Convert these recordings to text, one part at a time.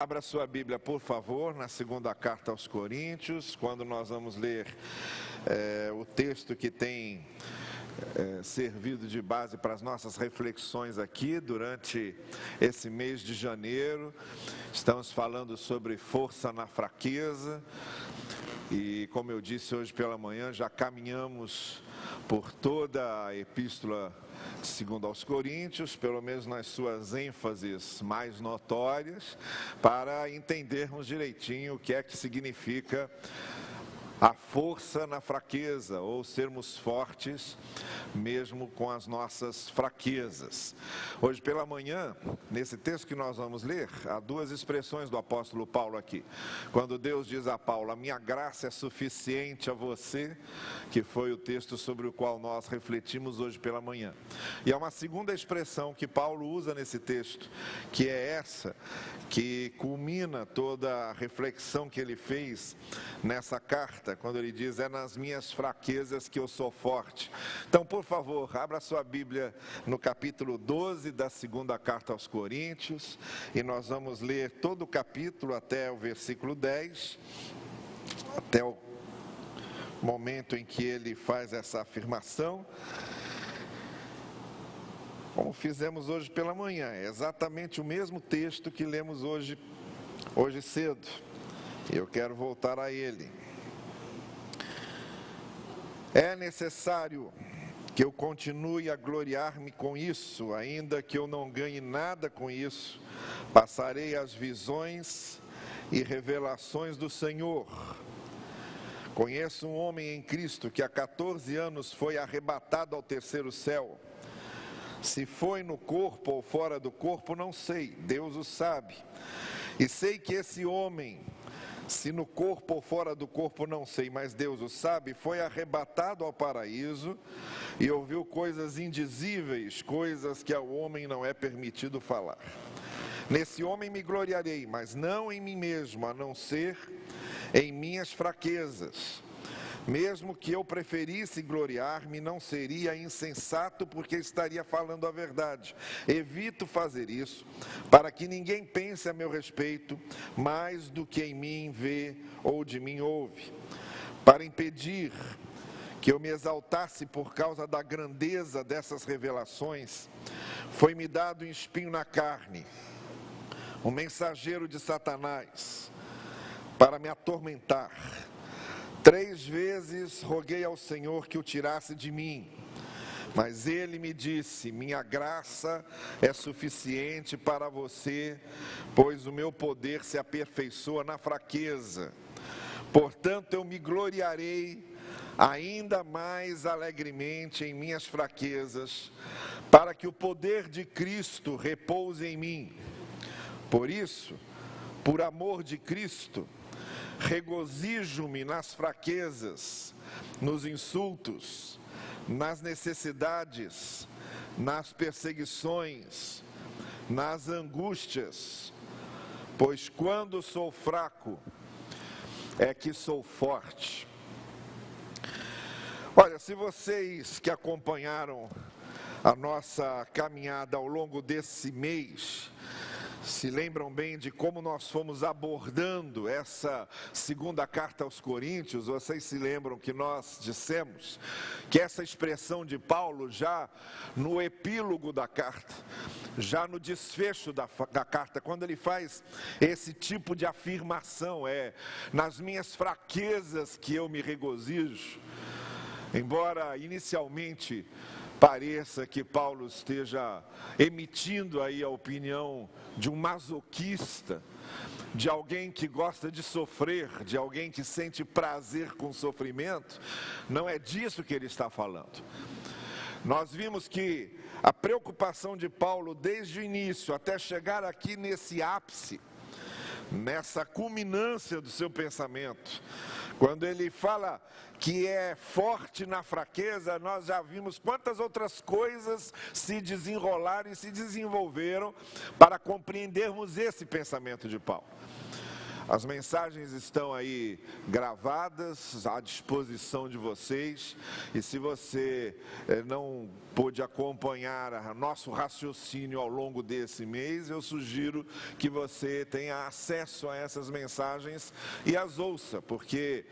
Abra sua Bíblia, por favor, na segunda carta aos Coríntios, quando nós vamos ler o texto que tem servido de base para as nossas reflexões aqui durante esse mês de janeiro. Estamos falando sobre força na fraqueza e, como eu disse hoje pela manhã, já caminhamos por toda a epístola segundo aos Coríntios, pelo menos nas suas ênfases mais notórias, para entendermos direitinho o que é que significa a força na fraqueza, ou sermos fortes mesmo com as nossas fraquezas. Hoje pela manhã, nesse texto que nós vamos ler, há duas expressões do apóstolo Paulo aqui. Quando Deus diz a Paulo, a minha graça é suficiente a você, que foi o texto sobre o qual nós refletimos hoje pela manhã. E há uma segunda expressão que Paulo usa nesse texto, que é essa, que culmina toda a reflexão que ele fez nessa carta, quando ele diz, é nas minhas fraquezas que eu sou forte. Então, por favor, abra sua Bíblia no capítulo 12 da segunda carta aos Coríntios, e nós vamos ler todo o capítulo até o versículo 10, até o momento em que ele faz essa afirmação. Como fizemos hoje pela manhã, é exatamente o mesmo texto que lemos hoje cedo, e eu quero voltar a ele. É necessário que eu continue a gloriar-me com isso, ainda que eu não ganhe nada com isso, passarei as visões e revelações do Senhor. Conheço um homem em Cristo que há 14 anos foi arrebatado ao terceiro céu. Se foi no corpo ou fora do corpo, não sei, Deus o sabe. E sei que esse homem, se no corpo ou fora do corpo, não sei, mas Deus o sabe, foi arrebatado ao paraíso e ouviu coisas indizíveis, coisas que ao homem não é permitido falar. Nesse homem me gloriarei, mas não em mim mesmo, a não ser em minhas fraquezas. Mesmo que eu preferisse gloriar-me, não seria insensato, porque estaria falando a verdade. Evito fazer isso, para que ninguém pense a meu respeito mais do que em mim vê ou de mim ouve. Para impedir que eu me exaltasse por causa da grandeza dessas revelações, foi-me dado um espinho na carne, um mensageiro de Satanás, para me atormentar. 3 vezes roguei ao Senhor que o tirasse de mim, mas Ele me disse, minha graça é suficiente para você, pois o meu poder se aperfeiçoa na fraqueza. Portanto, eu me gloriarei ainda mais alegremente em minhas fraquezas, para que o poder de Cristo repouse em mim. Por isso, por amor de Cristo, regozijo-me nas fraquezas, nos insultos, nas necessidades, nas perseguições, nas angústias, pois quando sou fraco, é que sou forte. Olha, se vocês que acompanharam a nossa caminhada ao longo desse mês, se lembram bem de como nós fomos abordando essa segunda carta aos Coríntios, vocês se lembram que nós dissemos que essa expressão de Paulo já no epílogo da carta, já no desfecho da carta, quando ele faz esse tipo de afirmação, nas minhas fraquezas que eu me regozijo, embora inicialmente pareça que Paulo esteja emitindo aí a opinião de um masoquista, de alguém que gosta de sofrer, de alguém que sente prazer com o sofrimento, não é disso que ele está falando. Nós vimos que a preocupação de Paulo desde o início até chegar aqui nesse ápice, nessa culminância do seu pensamento, quando ele fala que é forte na fraqueza, nós já vimos quantas outras coisas se desenrolaram e se desenvolveram para compreendermos esse pensamento de Paulo. As mensagens estão aí gravadas à disposição de vocês, e se você não pôde acompanhar nosso raciocínio ao longo desse mês, eu sugiro que você tenha acesso a essas mensagens e as ouça, porque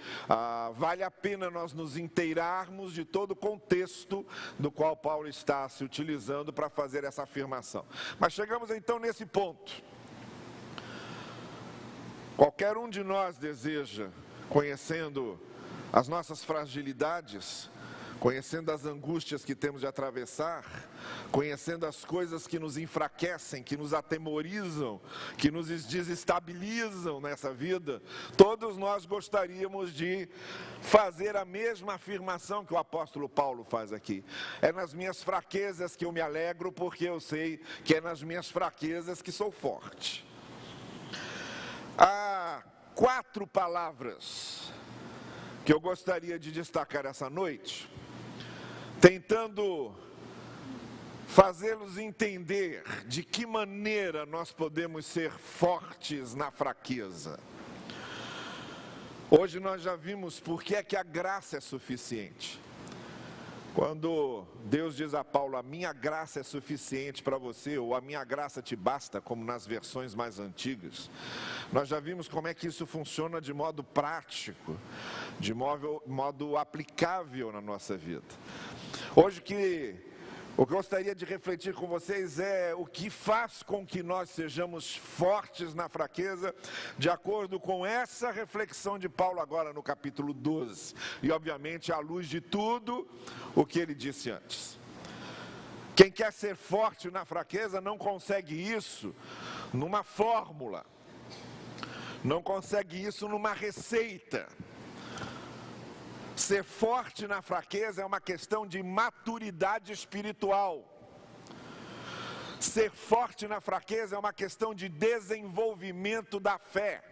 vale a pena nós nos inteirarmos de todo o contexto do qual Paulo está se utilizando para fazer essa afirmação. Mas chegamos então nesse ponto. Qualquer um de nós deseja, conhecendo as nossas fragilidades, conhecendo as angústias que temos de atravessar, conhecendo as coisas que nos enfraquecem, que nos atemorizam, que nos desestabilizam nessa vida, todos nós gostaríamos de fazer a mesma afirmação que o apóstolo Paulo faz aqui. É nas minhas fraquezas que eu me alegro, porque eu sei que é nas minhas fraquezas que sou forte. Há 4 palavras que eu gostaria de destacar essa noite, tentando fazê-los entender de que maneira nós podemos ser fortes na fraqueza. Hoje nós já vimos por que é que a graça é suficiente. Quando Deus diz a Paulo, a minha graça é suficiente para você, ou a minha graça te basta, como nas versões mais antigas, nós já vimos como é que isso funciona de modo prático, de modo aplicável na nossa vida. Hoje o que eu gostaria de refletir com vocês é o que faz com que nós sejamos fortes na fraqueza, de acordo com essa reflexão de Paulo agora no capítulo 12. E obviamente à luz de tudo o que ele disse antes. Quem quer ser forte na fraqueza não consegue isso numa fórmula, não consegue isso numa receita. Ser forte na fraqueza é uma questão de maturidade espiritual. Ser forte na fraqueza é uma questão de desenvolvimento da fé.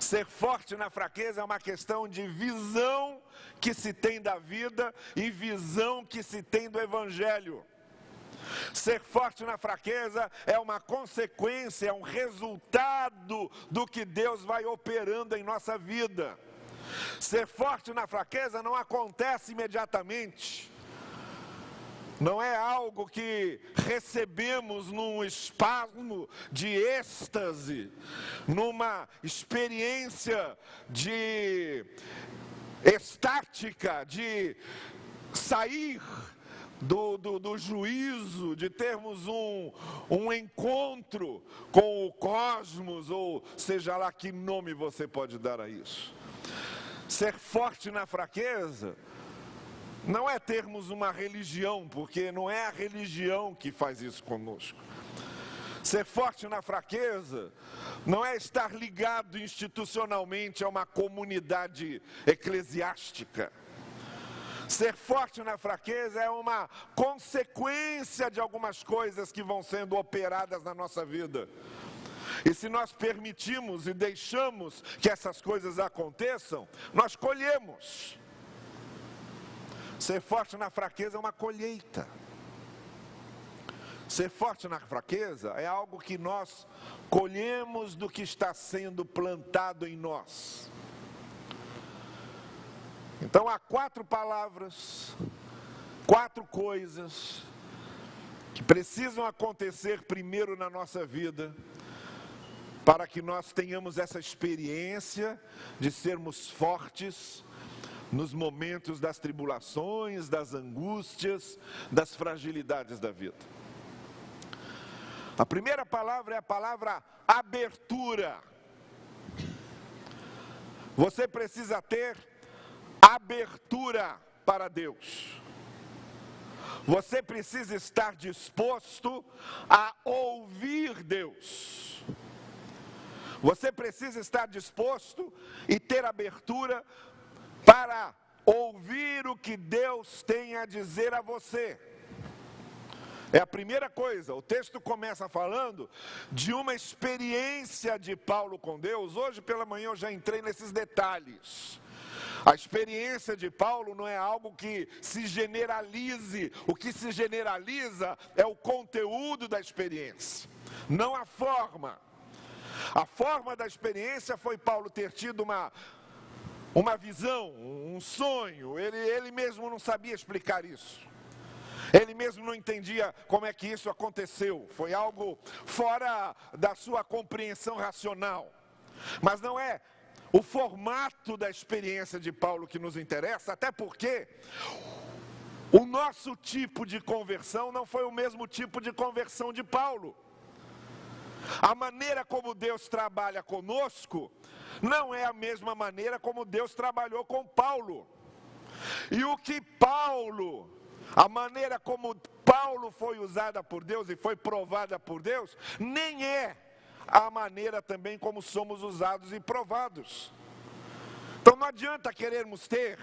Ser forte na fraqueza é uma questão de visão que se tem da vida e visão que se tem do Evangelho. Ser forte na fraqueza é uma consequência, é um resultado do que Deus vai operando em nossa vida. Ser forte na fraqueza não acontece imediatamente. Não é algo que recebemos num espasmo de êxtase, numa experiência de estática, de sair do juízo, de termos um encontro com o cosmos, ou seja lá que nome você pode dar a isso. Ser forte na fraqueza não é termos uma religião, porque não é a religião que faz isso conosco. Ser forte na fraqueza não é estar ligado institucionalmente a uma comunidade eclesiástica. Ser forte na fraqueza é uma consequência de algumas coisas que vão sendo operadas na nossa vida. E se nós permitimos e deixamos que essas coisas aconteçam, nós colhemos. Ser forte na fraqueza é uma colheita. Ser forte na fraqueza é algo que nós colhemos do que está sendo plantado em nós. Então há 4 palavras, 4 coisas que precisam acontecer primeiro na nossa vida, para que nós tenhamos essa experiência de sermos fortes nos momentos das tribulações, das angústias, das fragilidades da vida. A primeira palavra é a palavra abertura. Você precisa ter abertura para Deus. Você precisa estar disposto a ouvir Deus. Você precisa estar disposto e ter abertura para ouvir o que Deus tem a dizer a você. É a primeira coisa. O texto começa falando de uma experiência de Paulo com Deus. Hoje pela manhã eu já entrei nesses detalhes. A experiência de Paulo não é algo que se generalize. O que se generaliza é o conteúdo da experiência, não a forma. A forma da experiência foi Paulo ter tido uma visão, um sonho. Ele mesmo não sabia explicar isso. Ele mesmo não entendia como é que isso aconteceu. Foi algo fora da sua compreensão racional. Mas não é o formato da experiência de Paulo que nos interessa, até porque o nosso tipo de conversão não foi o mesmo tipo de conversão de Paulo. A maneira como Deus trabalha conosco não é a mesma maneira como Deus trabalhou com Paulo. E o que Paulo, a maneira como Paulo foi usada por Deus e foi provada por Deus, nem é a maneira também como somos usados e provados. Então não adianta querermos ter,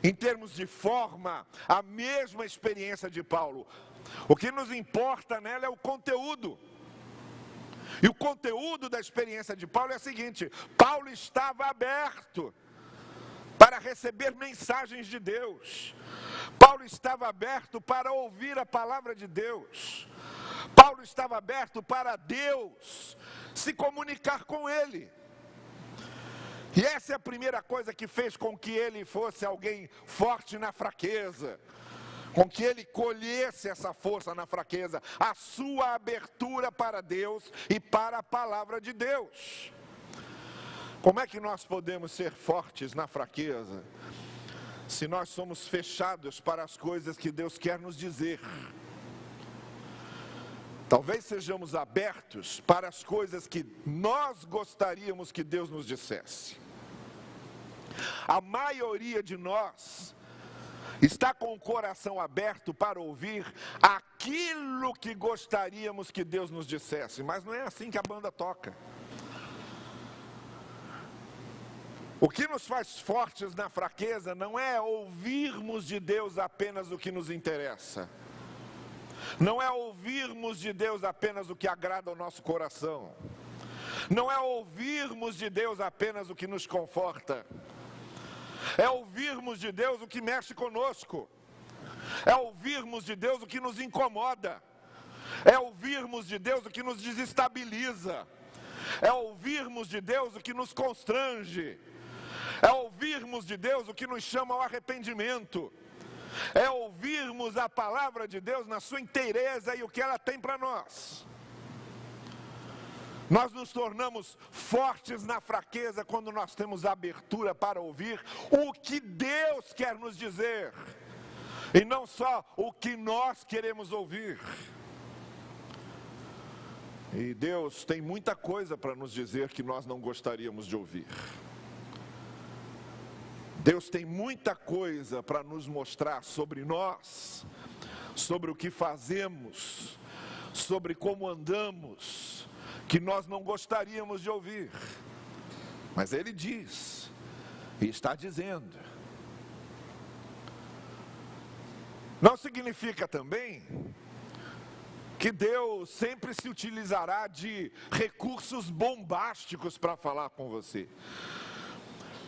em termos de forma, a mesma experiência de Paulo. O que nos importa nela é o conteúdo. E o conteúdo da experiência de Paulo é o seguinte: Paulo estava aberto para receber mensagens de Deus. Paulo estava aberto para ouvir a palavra de Deus. Paulo estava aberto para Deus se comunicar com ele. E essa é a primeira coisa que fez com que ele fosse alguém forte na fraqueza, com que ele colhesse essa força na fraqueza, a sua abertura para Deus e para a palavra de Deus. Como é que nós podemos ser fortes na fraqueza, se nós somos fechados para as coisas que Deus quer nos dizer? Talvez sejamos abertos para as coisas que nós gostaríamos que Deus nos dissesse. A maioria de nós está com o coração aberto para ouvir aquilo que gostaríamos que Deus nos dissesse, mas não é assim que a banda toca. O que nos faz fortes na fraqueza não é ouvirmos de Deus apenas o que nos interessa. Não é ouvirmos de Deus apenas o que agrada ao nosso coração. Não é ouvirmos de Deus apenas o que nos conforta. É ouvirmos de Deus o que mexe conosco. É ouvirmos de Deus o que nos incomoda. É ouvirmos de Deus o que nos desestabiliza. É ouvirmos de Deus o que nos constrange. É ouvirmos de Deus o que nos chama ao arrependimento. É ouvirmos a palavra de Deus na sua inteireza e o que ela tem para nós. Nós nos tornamos fortes na fraqueza quando nós temos abertura para ouvir o que Deus quer nos dizer, e não só o que nós queremos ouvir. E Deus tem muita coisa para nos dizer que nós não gostaríamos de ouvir. Deus tem muita coisa para nos mostrar sobre nós, sobre o que fazemos, sobre como andamos, que nós não gostaríamos de ouvir. Mas Ele diz, e está dizendo. Não significa também que Deus sempre se utilizará de recursos bombásticos para falar com você.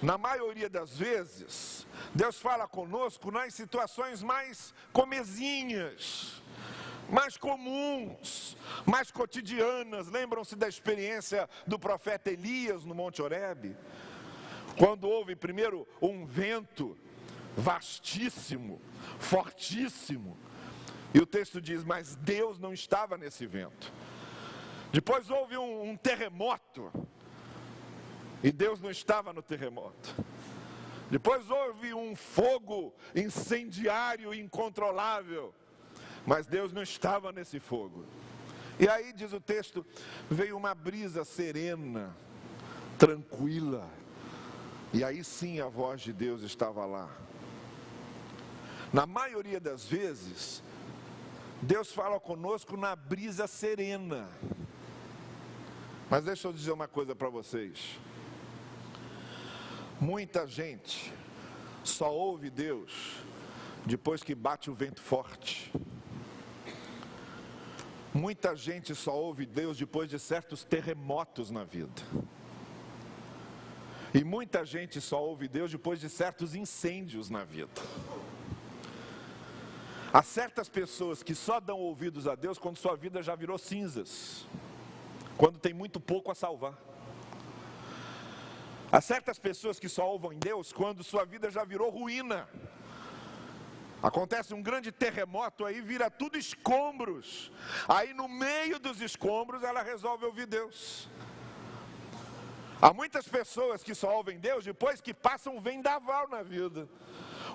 Na maioria das vezes, Deus fala conosco nas situações mais comezinhas, mais comuns, mais cotidianas. Lembram-se da experiência do profeta Elias no Monte Horebe? Quando houve primeiro um vento vastíssimo, fortíssimo, e o texto diz, mas Deus não estava nesse vento. Depois houve um terremoto, e Deus não estava no terremoto. Depois houve um fogo incendiário e incontrolável, mas Deus não estava nesse fogo. E aí diz o texto, veio uma brisa serena, tranquila, e aí sim a voz de Deus estava lá. Na maioria das vezes, Deus fala conosco na brisa serena. Mas deixa eu dizer uma coisa para vocês. Muita gente só ouve Deus depois que bate o vento forte. Muita gente só ouve Deus depois de certos terremotos na vida. E muita gente só ouve Deus depois de certos incêndios na vida. Há certas pessoas que só dão ouvidos a Deus quando sua vida já virou cinzas. quando tem muito pouco a salvar. Há certas pessoas que só louvam em Deus quando sua vida já virou ruína. Acontece um grande terremoto, aí vira tudo escombros. Aí no meio dos escombros ela resolve ouvir Deus. Há muitas pessoas que só ouvem Deus depois que passam um vendaval na vida.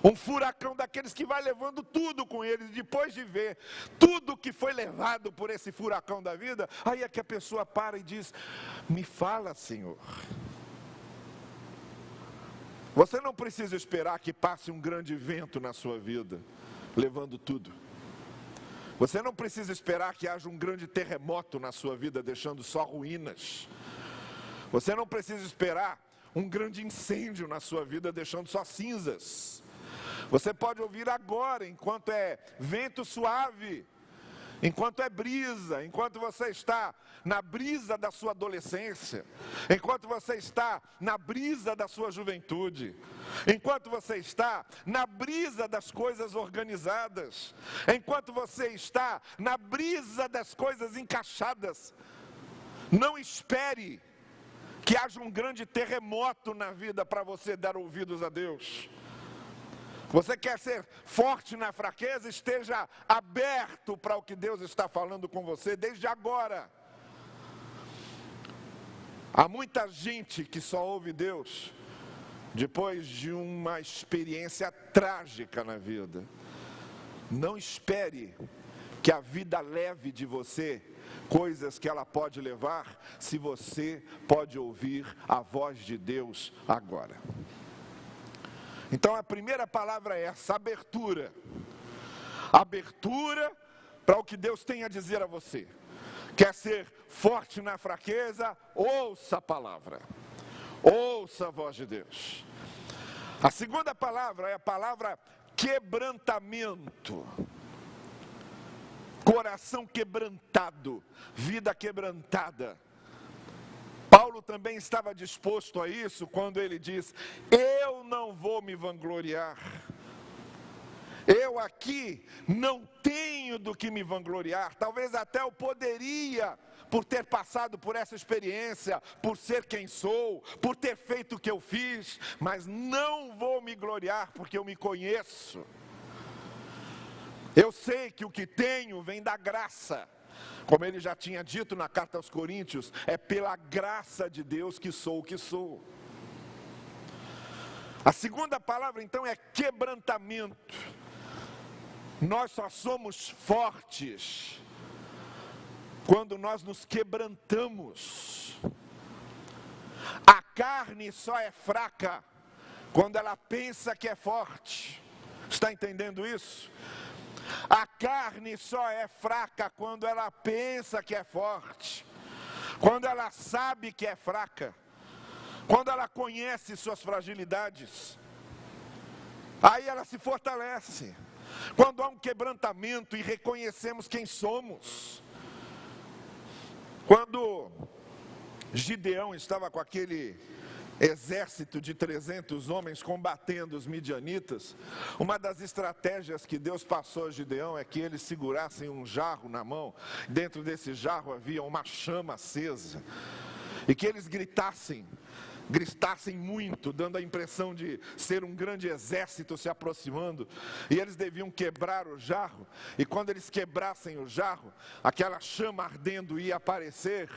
Um furacão daqueles que vai levando tudo com eles. Depois de ver tudo que foi levado por esse furacão da vida, aí é que a pessoa para e diz: me fala, Senhor. Você não precisa esperar que passe um grande vento na sua vida, levando tudo. Você não precisa esperar que haja um grande terremoto na sua vida, deixando só ruínas. Você não precisa esperar um grande incêndio na sua vida, deixando só cinzas. Você pode ouvir agora, enquanto é vento suave, enquanto é brisa, enquanto você está na brisa da sua adolescência, enquanto você está na brisa da sua juventude, enquanto você está na brisa das coisas organizadas, enquanto você está na brisa das coisas encaixadas. Não espere que haja um grande terremoto na vida para você dar ouvidos a Deus. Você quer ser forte na fraqueza? Esteja aberto para o que Deus está falando com você desde agora. Há muita gente que só ouve Deus depois de uma experiência trágica na vida. Não espere que a vida leve de você coisas que ela pode levar, se você pode ouvir a voz de Deus agora. Então a primeira palavra é essa: abertura. Abertura para o que Deus tem a dizer a você. Quer ser forte na fraqueza? Ouça a palavra. Ouça a voz de Deus. A segunda palavra é a palavra quebrantamento. Coração quebrantado, vida quebrantada. Paulo também estava disposto a isso quando ele diz: eu não vou me vangloriar. Eu aqui não tenho do que me vangloriar. Talvez até eu poderia, por ter passado por essa experiência, por ser quem sou, por ter feito o que eu fiz, mas não vou me gloriar porque eu me conheço. Eu sei que o que tenho vem da graça. Como ele já tinha dito na carta aos Coríntios, é pela graça de Deus que sou o que sou. A segunda palavra então é quebrantamento. Nós só somos fortes quando nós nos quebrantamos. A carne só é fraca quando ela pensa que é forte. Está entendendo isso? A carne só é fraca quando ela pensa que é forte, quando ela sabe que é fraca, quando ela conhece suas fragilidades, aí ela se fortalece. Quando há um quebrantamento e reconhecemos quem somos. Quando Gideão estava com aquele exército de 300 homens combatendo os midianitas, uma das estratégias que Deus passou a Gideão é que eles segurassem um jarro na mão. Dentro desse jarro havia uma chama acesa, e que eles gritassem muito, dando a impressão de ser um grande exército se aproximando. E eles deviam quebrar o jarro, e quando eles quebrassem o jarro, aquela chama ardendo ia aparecer.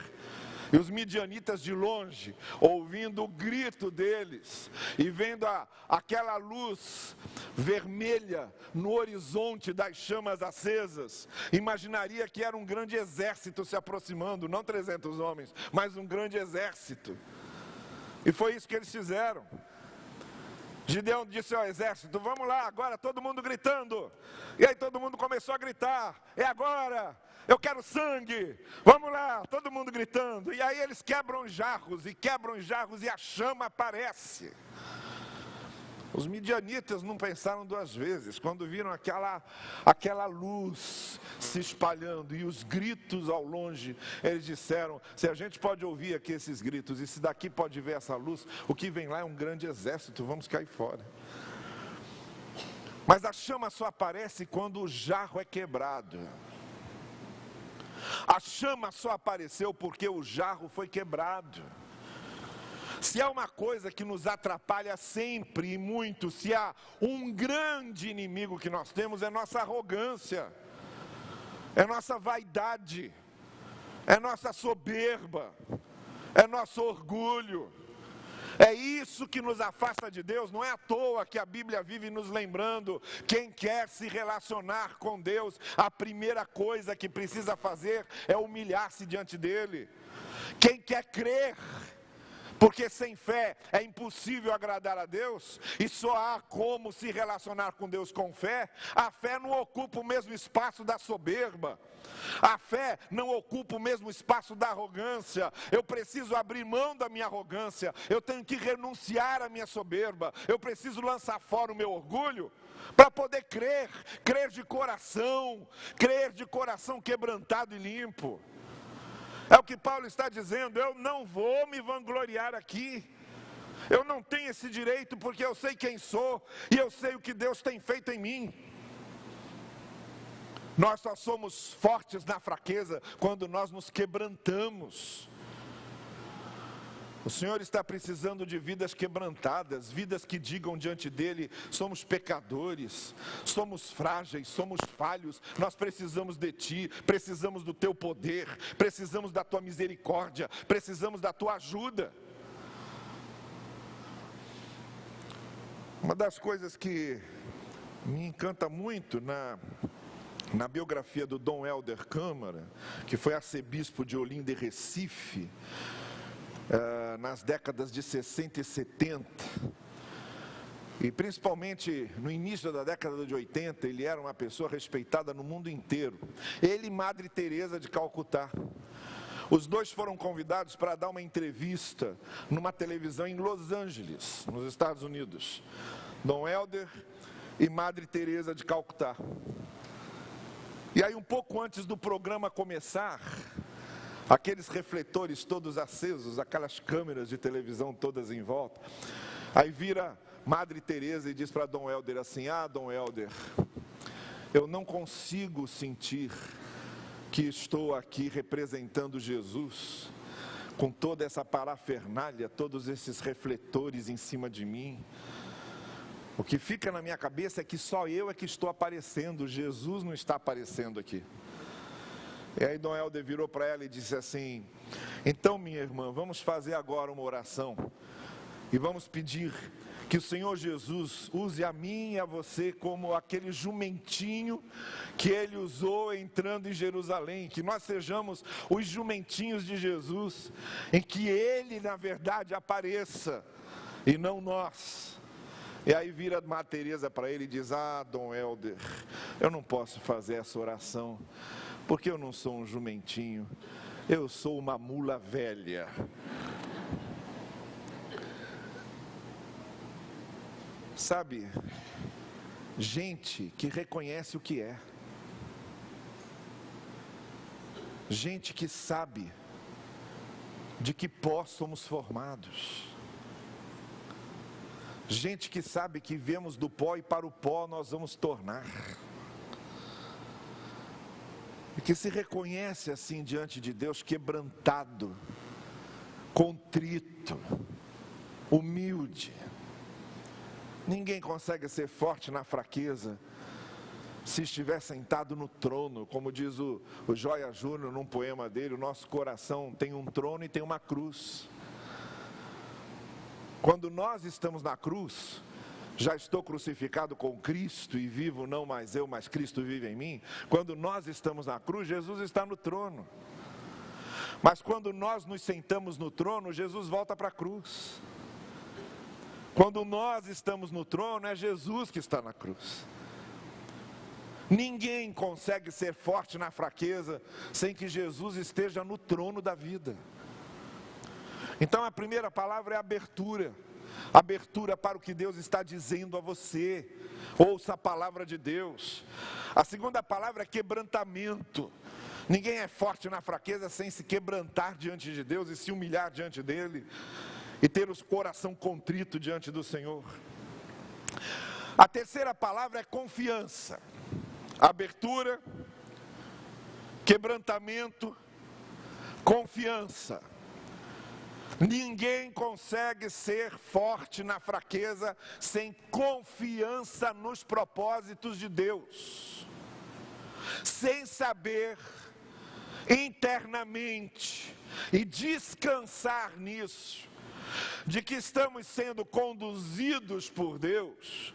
E os midianitas de longe, ouvindo o grito deles e vendo aquela luz vermelha no horizonte das chamas acesas, imaginaria que era um grande exército se aproximando, não 300 homens, mas um grande exército. E foi isso que eles fizeram. Gideão disse ao exército: vamos lá, agora todo mundo gritando. E aí todo mundo começou a gritar: é agora, eu quero sangue, vamos lá, todo mundo gritando. E aí eles quebram jarros e a chama aparece. Os midianitas não pensaram duas vezes, quando viram aquela luz se espalhando e os gritos ao longe, eles disseram: se a gente pode ouvir aqui esses gritos, e se daqui pode ver essa luz, o que vem lá é um grande exército, vamos cair fora. Mas a chama só aparece quando o jarro é quebrado. A chama só apareceu porque o jarro foi quebrado. Se há uma coisa que nos atrapalha sempre e muito, se há um grande inimigo que nós temos, é nossa arrogância, é nossa vaidade, é nossa soberba, é nosso orgulho. É isso que nos afasta de Deus. Não é à toa que a Bíblia vive nos lembrando: quem quer se relacionar com Deus, a primeira coisa que precisa fazer é humilhar-se diante dele. Quem quer crer, porque sem fé é impossível agradar a Deus, e só há como se relacionar com Deus com fé. A fé não ocupa o mesmo espaço da soberba, a fé não ocupa o mesmo espaço da arrogância. Eu preciso abrir mão da minha arrogância, eu tenho que renunciar à minha soberba, eu preciso lançar fora o meu orgulho, para poder crer de coração quebrantado e limpo. É o que Paulo está dizendo: eu não vou me vangloriar aqui, eu não tenho esse direito, porque eu sei quem sou, e eu sei o que Deus tem feito em mim. Nós só somos fortes na fraqueza, quando nós nos quebrantamos. O Senhor está precisando de vidas quebrantadas, vidas que digam diante dele: somos pecadores, somos frágeis, somos falhos, nós precisamos de ti, precisamos do teu poder, precisamos da tua misericórdia, precisamos da tua ajuda. Uma das coisas que me encanta muito na biografia do Dom Helder Câmara, que foi arcebispo de Olinda e Recife, nas décadas de 60 e 70, e principalmente no início da década de 80, ele era uma pessoa respeitada no mundo inteiro. Ele e Madre Teresa de Calcutá. Os dois foram convidados para dar uma entrevista numa televisão em Los Angeles, nos Estados Unidos. Dom Helder e Madre Teresa de Calcutá. E aí, um pouco antes do programa começar, aqueles refletores todos acesos, aquelas câmeras de televisão todas em volta, aí vira Madre Teresa e diz para Dom Helder assim: Dom Helder, eu não consigo sentir que estou aqui representando Jesus, com toda essa parafernália, todos esses refletores em cima de mim. O que fica na minha cabeça é que só eu é que estou aparecendo, Jesus não está aparecendo aqui. E aí Dom Helder virou para ela e disse assim: então, minha irmã, vamos fazer agora uma oração, e vamos pedir que o Senhor Jesus use a mim e a você como aquele jumentinho que Ele usou entrando em Jerusalém, que nós sejamos os jumentinhos de Jesus, em que Ele, na verdade, apareça, e não nós. E aí vira Madre Teresa para ele e diz: Dom Helder, eu não posso fazer essa oração, porque eu não sou um jumentinho, eu sou uma mula velha. Sabe, gente que reconhece o que é, gente que sabe de que pó somos formados, gente que sabe que viemos do pó e para o pó nós vamos tornar, e que se reconhece assim diante de Deus, quebrantado, contrito, humilde. Ninguém consegue ser forte na fraqueza se estiver sentado no trono. Como diz o Joia Júnior num poema dele: o nosso coração tem um trono e tem uma cruz. Quando nós estamos na cruz, já estou crucificado com Cristo e vivo não mais eu, mas Cristo vive em mim. Quando nós estamos na cruz, Jesus está no trono. Mas quando nós nos sentamos no trono, Jesus volta para a cruz. Quando nós estamos no trono, é Jesus que está na cruz. Ninguém consegue ser forte na fraqueza sem que Jesus esteja no trono da vida. Então a primeira palavra é abertura. Abertura para o que Deus está dizendo a você. Ouça a palavra de Deus. A segunda palavra é quebrantamento. Ninguém é forte na fraqueza sem se quebrantar diante de Deus e se humilhar diante dele, e ter o coração contrito diante do Senhor. A terceira palavra é confiança. Abertura, quebrantamento, confiança. Ninguém consegue ser forte na fraqueza sem confiança nos propósitos de Deus, sem saber internamente e descansar nisso, de que estamos sendo conduzidos por Deus,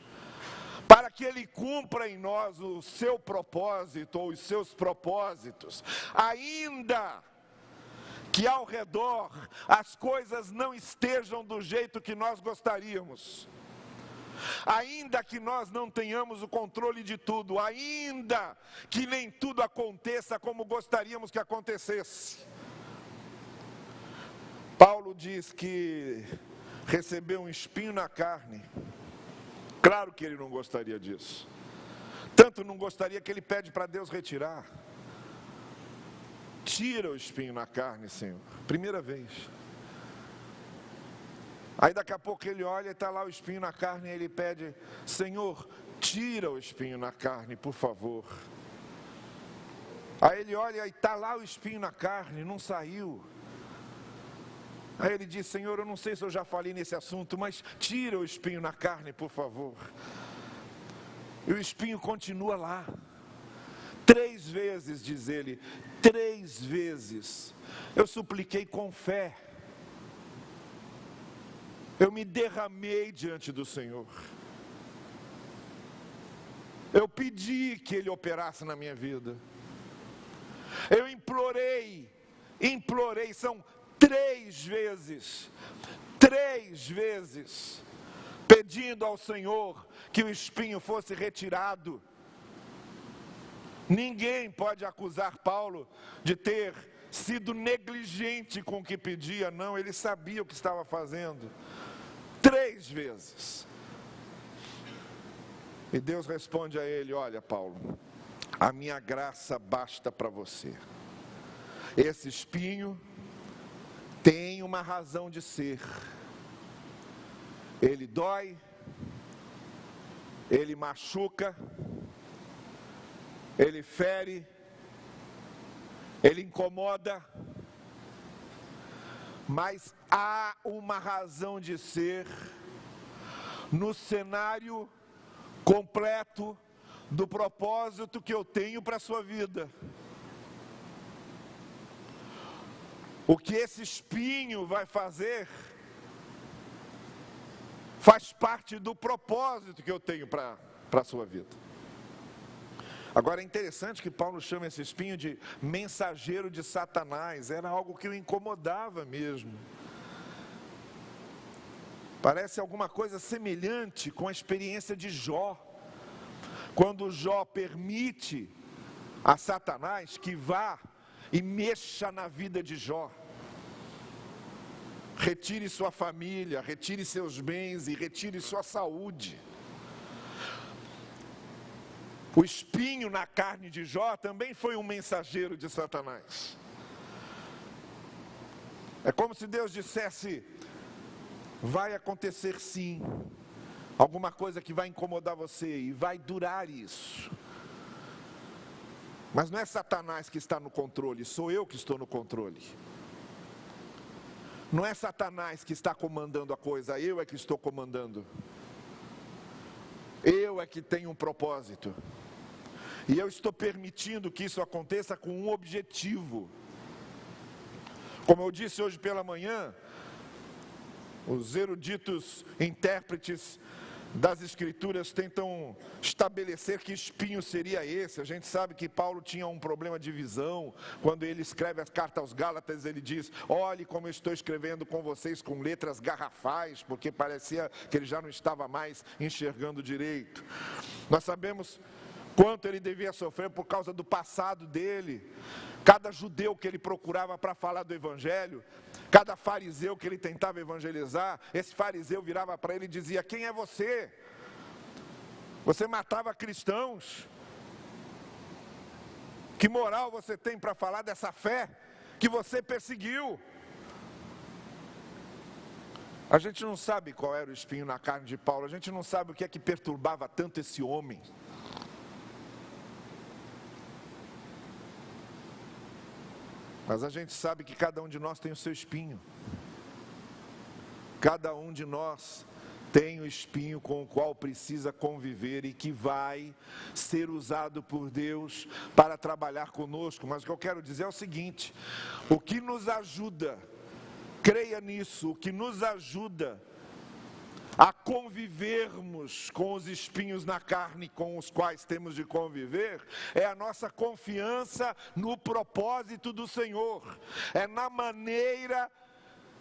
para que Ele cumpra em nós o seu propósito ou os seus propósitos, ainda que ao redor as coisas não estejam do jeito que nós gostaríamos, ainda que nós não tenhamos o controle de tudo, ainda que nem tudo aconteça como gostaríamos que acontecesse. Paulo diz que recebeu um espinho na carne. Claro que ele não gostaria disso. Tanto não gostaria que ele pede para Deus retirar. Tira o espinho na carne, Senhor. Primeira vez. Aí daqui a pouco ele olha e está lá o espinho na carne e ele pede: Senhor, tira o espinho na carne, por favor. Aí ele olha e está lá o espinho na carne, não saiu. Aí ele diz: Senhor, eu não sei se eu já falei nesse assunto, mas tira o espinho na carne, por favor. E o espinho continua lá. 3 vezes, diz ele, 3 vezes eu supliquei com fé. Eu me derramei diante do Senhor. Eu pedi que Ele operasse na minha vida. Eu implorei, são 3 vezes, pedindo ao Senhor que o espinho fosse retirado. Ninguém pode acusar Paulo de ter sido negligente com o que pedia, não, ele sabia o que estava fazendo. 3 vezes. E Deus responde a ele: olha, Paulo, a minha graça basta para você. Esse espinho tem uma razão de ser. Ele dói, ele machuca, ele fere, ele incomoda, mas há uma razão de ser no cenário completo do propósito que eu tenho para a sua vida. O que esse espinho vai fazer faz parte do propósito que eu tenho para a sua vida. Agora é interessante que Paulo chama esse espinho de mensageiro de Satanás. Era algo que o incomodava mesmo. Parece alguma coisa semelhante com a experiência de Jó. Quando Jó permite a Satanás que vá e mexa na vida de Jó. Retire sua família, retire seus bens e retire sua saúde. O espinho na carne de Jó também foi um mensageiro de Satanás. É como se Deus dissesse: vai acontecer sim, alguma coisa que vai incomodar você e vai durar isso. Mas não é Satanás que está no controle, sou eu que estou no controle. Não é Satanás que está comandando a coisa, eu é que estou comandando. Eu é que tenho um propósito. E eu estou permitindo que isso aconteça com um objetivo. Como eu disse hoje pela manhã, os eruditos intérpretes das Escrituras tentam estabelecer que espinho seria esse. A gente sabe que Paulo tinha um problema de visão. Quando ele escreve a carta aos Gálatas, ele diz: olhe como eu estou escrevendo com vocês com letras garrafais, porque parecia que ele já não estava mais enxergando direito. Nós sabemos quanto ele devia sofrer por causa do passado dele. Cada judeu que ele procurava para falar do evangelho, cada fariseu que ele tentava evangelizar, esse fariseu virava para ele e dizia: quem é você? Você matava cristãos. Que moral você tem para falar dessa fé que você perseguiu? A gente não sabe qual era o espinho na carne de Paulo, a gente não sabe o que é que perturbava tanto esse homem. Mas a gente sabe que cada um de nós tem o seu espinho. Cada um de nós tem o espinho com o qual precisa conviver e que vai ser usado por Deus para trabalhar conosco. Mas o que eu quero dizer é o seguinte: o que nos ajuda, creia nisso, o que nos ajuda a convivermos com os espinhos na carne com os quais temos de conviver, é a nossa confiança no propósito do Senhor, é na maneira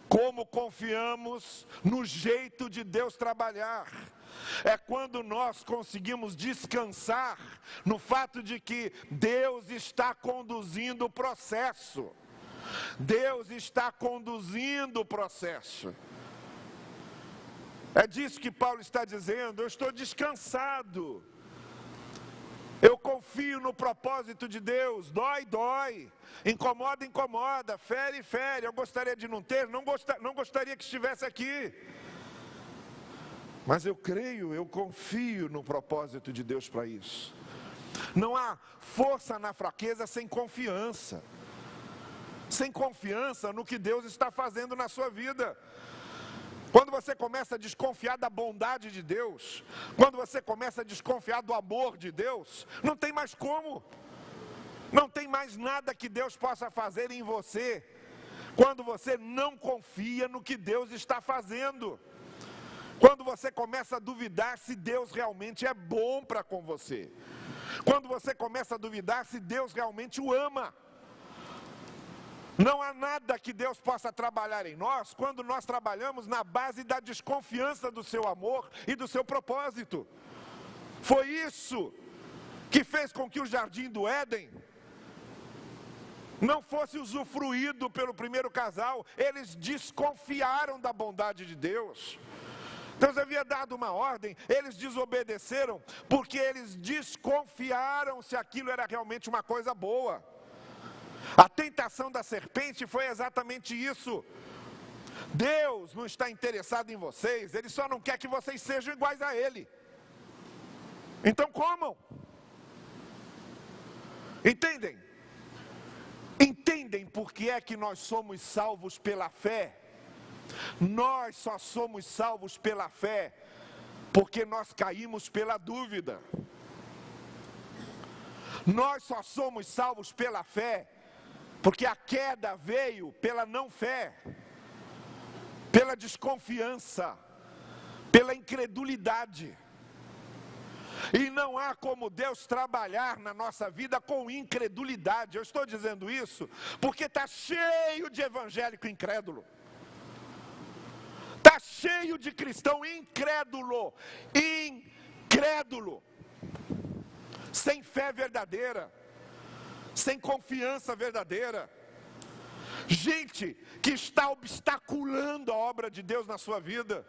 como confiamos no jeito de Deus trabalhar. É quando nós conseguimos descansar no fato de que Deus está conduzindo o processo. Deus está conduzindo o processo. É disso que Paulo está dizendo: eu estou descansado. Eu confio no propósito de Deus. Dói, dói. Incomoda, incomoda. Fere, fere. Eu gostaria de não ter, não gostaria que estivesse aqui. Mas eu creio, eu confio no propósito de Deus para isso. Não há força na fraqueza sem confiança. Sem confiança no que Deus está fazendo na sua vida. Quando você começa a desconfiar da bondade de Deus, quando você começa a desconfiar do amor de Deus, não tem mais como. Não tem mais nada que Deus possa fazer em você, quando você não confia no que Deus está fazendo. Quando você começa a duvidar se Deus realmente é bom para com você. Quando você começa a duvidar se Deus realmente o ama. Não há nada que Deus possa trabalhar em nós quando nós trabalhamos na base da desconfiança do seu amor e do seu propósito. Foi isso que fez com que o jardim do Éden não fosse usufruído pelo primeiro casal. Eles desconfiaram da bondade de Deus. Deus havia dado uma ordem, eles desobedeceram porque eles desconfiaram se aquilo era realmente uma coisa boa. A tentação da serpente foi exatamente isso. Deus não está interessado em vocês, Ele só não quer que vocês sejam iguais a Ele. Então comam. Entendem? Entendem por que é que nós somos salvos pela fé? Nós só somos salvos pela fé porque nós caímos pela dúvida. Nós só somos salvos pela fé porque a queda veio pela não fé, pela desconfiança, pela incredulidade. E não há como Deus trabalhar na nossa vida com incredulidade. Eu estou dizendo isso porque está cheio de evangélico incrédulo. Está cheio de cristão incrédulo, sem fé verdadeira, sem confiança verdadeira. Gente que está obstaculando a obra de Deus na sua vida,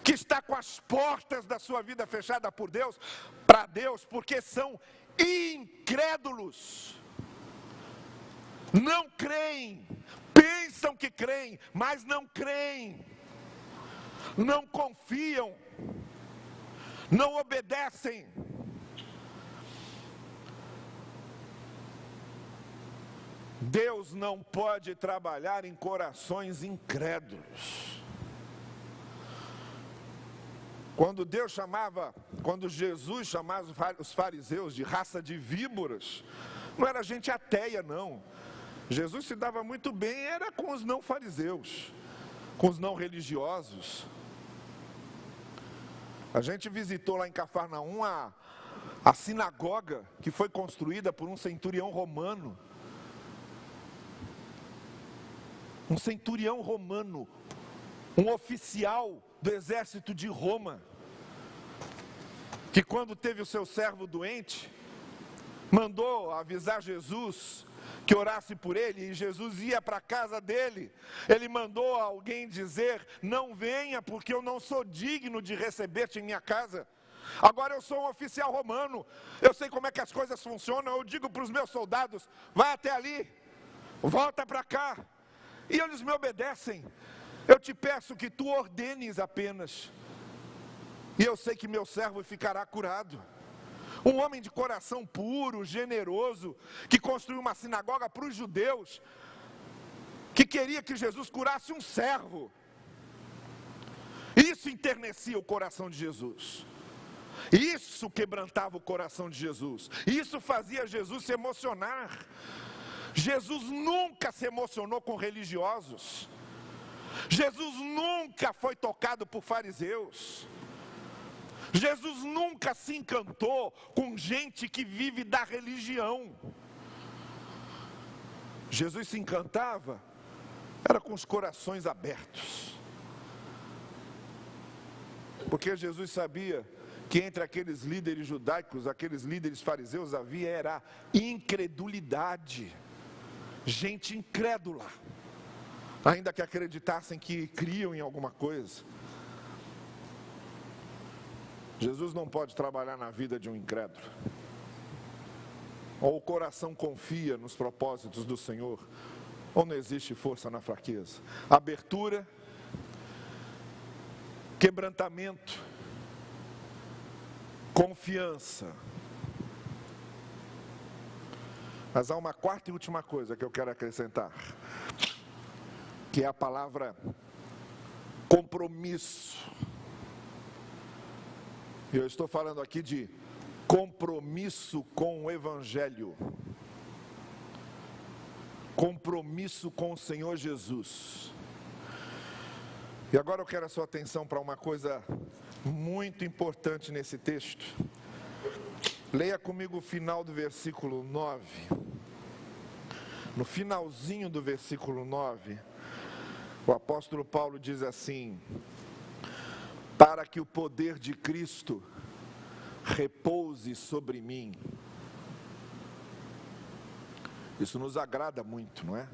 que está com as portas da sua vida fechadas por Deus, para Deus, porque são incrédulos. Não creem, pensam que creem, mas não creem. Não confiam, não obedecem. Deus não pode trabalhar em corações incrédulos. Quando Jesus chamava os fariseus de raça de víboras, não era gente ateia, não. Jesus se dava muito bem, era com os não fariseus, com os não religiosos. A gente visitou lá em Cafarnaum a sinagoga que foi construída por um centurião romano. Um centurião romano, um oficial do exército de Roma, que quando teve o seu servo doente, mandou avisar Jesus que orasse por ele, e Jesus ia para a casa dele. Ele mandou alguém dizer: não venha, porque eu não sou digno de receber-te em minha casa. Agora eu sou um oficial romano, eu sei como é que as coisas funcionam. Eu digo para os meus soldados: vai até ali, volta para cá, e eles me obedecem. Eu te peço que tu ordenes apenas, e eu sei que meu servo ficará curado. Um homem de coração puro, generoso, que construiu uma sinagoga para os judeus, que queria que Jesus curasse um servo. Isso enternecia o coração de Jesus. Isso quebrantava o coração de Jesus. Isso fazia Jesus se emocionar. Jesus nunca se emocionou com religiosos. Jesus nunca foi tocado por fariseus. Jesus nunca se encantou com gente que vive da religião. Jesus se encantava era com os corações abertos. Porque Jesus sabia que entre aqueles líderes judaicos, aqueles líderes fariseus, havia incredulidade. Gente incrédula, ainda que acreditassem que criam em alguma coisa. Jesus não pode trabalhar na vida de um incrédulo. Ou o coração confia nos propósitos do Senhor, ou não existe força na fraqueza. Abertura, quebrantamento, confiança. Mas há uma quarta e última coisa que eu quero acrescentar, que é a palavra compromisso. Eu estou falando aqui de compromisso com o Evangelho, compromisso com o Senhor Jesus. E agora eu quero a sua atenção para uma coisa muito importante nesse texto. Leia comigo o final do versículo 9. No finalzinho do versículo 9, o apóstolo Paulo diz assim: para que o poder de Cristo repouse sobre mim. Isso nos agrada muito, não é?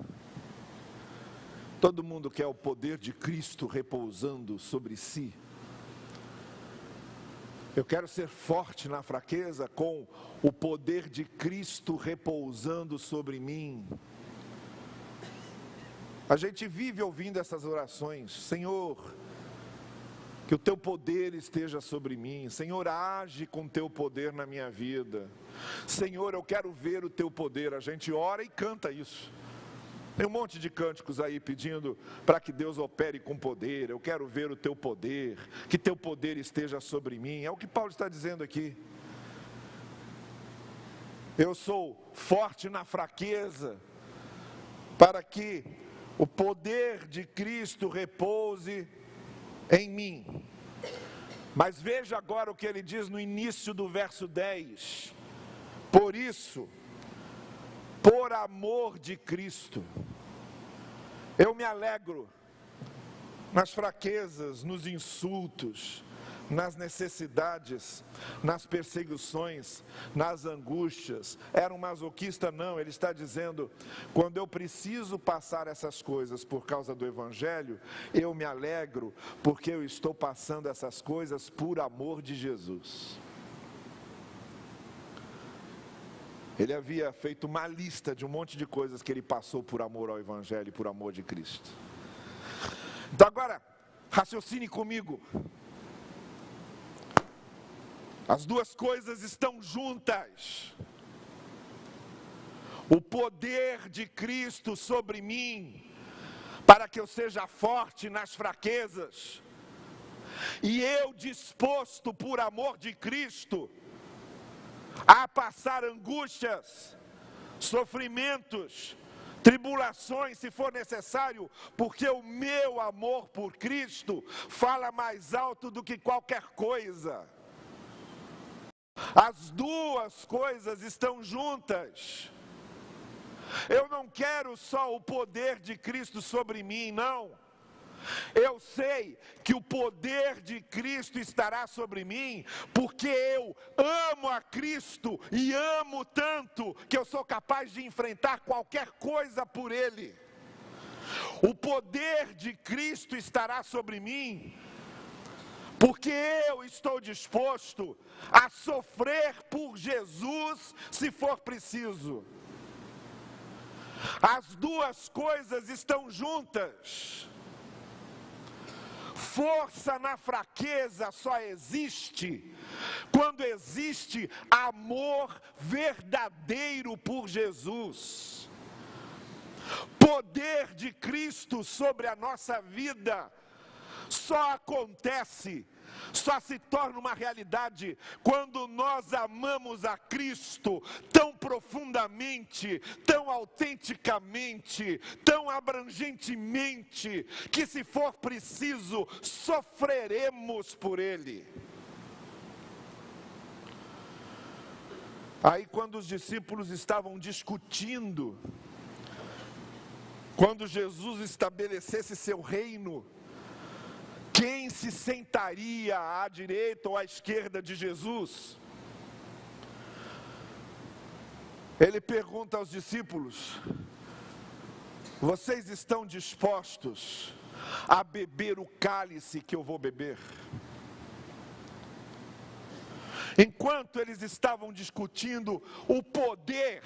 Todo mundo quer o poder de Cristo repousando sobre si. Eu quero ser forte na fraqueza com o poder de Cristo repousando sobre mim. A gente vive ouvindo essas orações: Senhor, que o teu poder esteja sobre mim. Senhor, age com o teu poder na minha vida. Senhor, eu quero ver o teu poder. A gente ora e canta isso. Tem um monte de cânticos aí pedindo para que Deus opere com poder. Eu quero ver o teu poder, que teu poder esteja sobre mim. É o que Paulo está dizendo aqui. Eu sou forte na fraqueza, para que o poder de Cristo repouse em mim. Mas veja agora o que ele diz no início do verso 10. Por isso, por amor de Cristo, eu me alegro nas fraquezas, nos insultos, nas necessidades, nas perseguições, nas angústias. Era um masoquista? Não, ele está dizendo: quando eu preciso passar essas coisas por causa do Evangelho, eu me alegro, porque eu estou passando essas coisas por amor de Jesus. Ele havia feito uma lista de um monte de coisas que ele passou por amor ao Evangelho e por amor de Cristo. Então agora, raciocine comigo. As duas coisas estão juntas. O poder de Cristo sobre mim, para que eu seja forte nas fraquezas. E eu disposto por amor de Cristo a passar angústias, sofrimentos, tribulações, se for necessário, porque o meu amor por Cristo fala mais alto do que qualquer coisa. As duas coisas estão juntas. Eu não quero só o poder de Cristo sobre mim, não. Eu sei que o poder de Cristo estará sobre mim, porque eu amo a Cristo e amo tanto que eu sou capaz de enfrentar qualquer coisa por Ele. O poder de Cristo estará sobre mim, porque eu estou disposto a sofrer por Jesus, se for preciso. As duas coisas estão juntas. Força na fraqueza só existe quando existe amor verdadeiro por Jesus. Poder de Cristo sobre a nossa vida só acontece, só se torna uma realidade quando nós amamos a Cristo tão profundamente, tão autenticamente, tão abrangentemente, que se for preciso, sofreremos por Ele. Aí quando os discípulos estavam discutindo, quando Jesus estabelecesse seu reino, quem se sentaria à direita ou à esquerda de Jesus? Ele pergunta aos discípulos: vocês estão dispostos a beber o cálice que eu vou beber? Enquanto eles estavam discutindo o poder,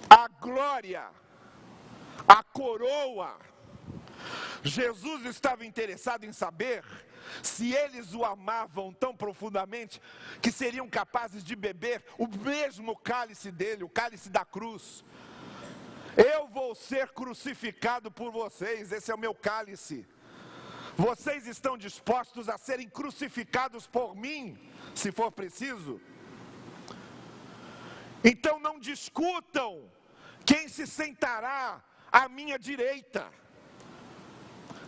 a glória, a coroa, Jesus estava interessado em saber se eles o amavam tão profundamente que seriam capazes de beber o mesmo cálice dele, o cálice da cruz. Eu vou ser crucificado por vocês, esse é o meu cálice. Vocês estão dispostos a serem crucificados por mim, se for preciso? Então não discutam quem se sentará à minha direita.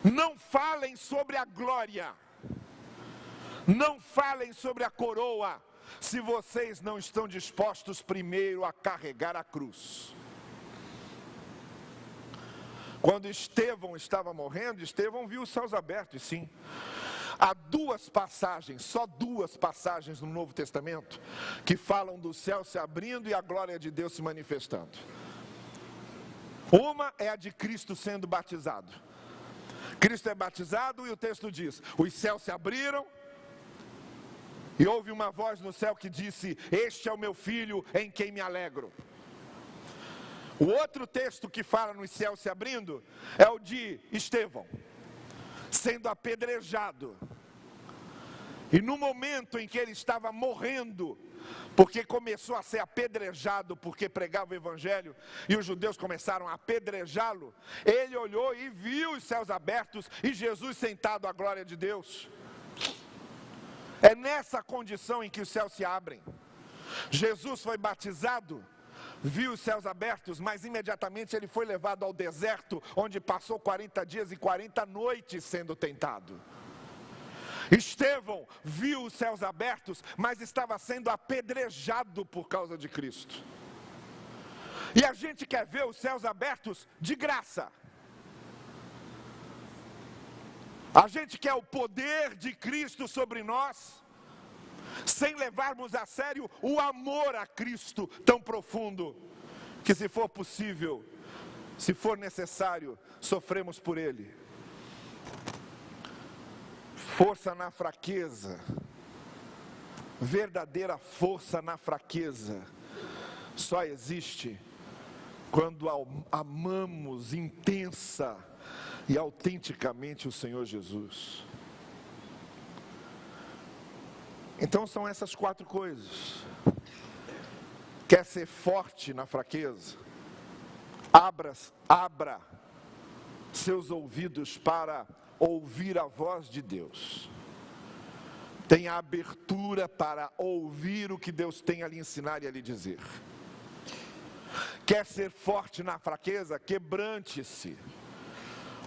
Não falem sobre a glória, não falem sobre a coroa, se vocês não estão dispostos primeiro a carregar a cruz. Quando Estevão estava morrendo, Estevão viu os céus abertos, sim. Há duas passagens, só duas passagens no Novo Testamento, que falam do céu se abrindo e a glória de Deus se manifestando. Uma é a de Cristo sendo batizado. Cristo é batizado e o texto diz: os céus se abriram e houve uma voz no céu que disse: este é o meu filho em quem me alegro. O outro texto que fala nos céus se abrindo é o de Estevão, sendo apedrejado. E no momento em que ele estava morrendo, porque começou a ser apedrejado porque pregava o evangelho, e os judeus começaram a apedrejá-lo, ele olhou e viu os céus abertos e Jesus sentado à glória de Deus. É nessa condição em que os céus se abrem. Jesus foi batizado, viu os céus abertos, mas imediatamente ele foi levado ao deserto, onde passou 40 dias e 40 noites sendo tentado. Estevão viu os céus abertos, mas estava sendo apedrejado por causa de Cristo. E a gente quer ver os céus abertos de graça. A gente quer o poder de Cristo sobre nós, sem levarmos a sério o amor a Cristo tão profundo, que se for possível, se for necessário, sofremos por Ele. Força na fraqueza, verdadeira força na fraqueza, só existe quando amamos intensa e autenticamente o Senhor Jesus. Então são essas quatro coisas. Quer ser forte na fraqueza? Abra seus ouvidos para ouvir a voz de Deus. Tenha abertura para ouvir o que Deus tem a lhe ensinar e a lhe dizer. Quer ser forte na fraqueza? Quebrante-se.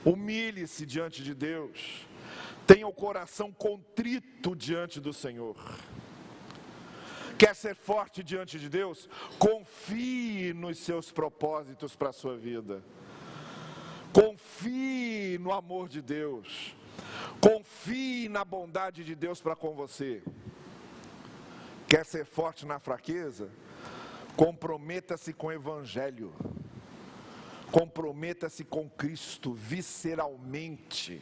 Humilhe-se diante de Deus. Tenha o coração contrito diante do Senhor. Quer ser forte diante de Deus? Confie nos seus propósitos para a sua vida. Confie no amor de Deus. Confie na bondade de Deus para com você. Quer ser forte na fraqueza? Comprometa-se com o Evangelho. Comprometa-se com Cristo visceralmente.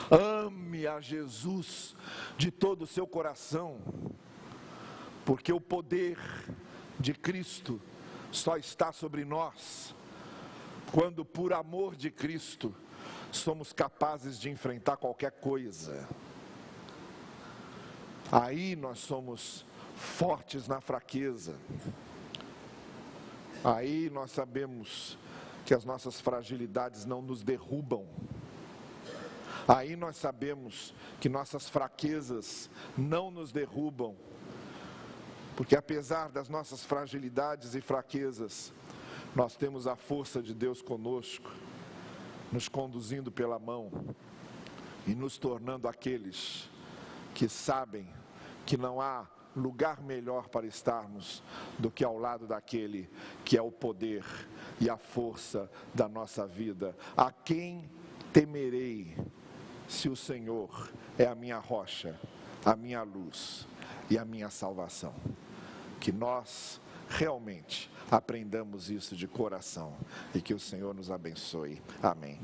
Ame a Jesus de todo o seu coração, porque o poder de Cristo só está sobre nós quando, por amor de Cristo, somos capazes de enfrentar qualquer coisa. Aí nós somos fortes na fraqueza. Aí nós sabemos que as nossas fragilidades não nos derrubam. Aí nós sabemos que nossas fraquezas não nos derrubam. Porque apesar das nossas fragilidades e fraquezas, nós temos a força de Deus conosco, nos conduzindo pela mão e nos tornando aqueles que sabem que não há lugar melhor para estarmos do que ao lado daquele que é o poder e a força da nossa vida. A quem temerei, se o Senhor é a minha rocha, a minha luz e a minha salvação? Que nós realmente aprendamos isso de coração e que o Senhor nos abençoe. Amém.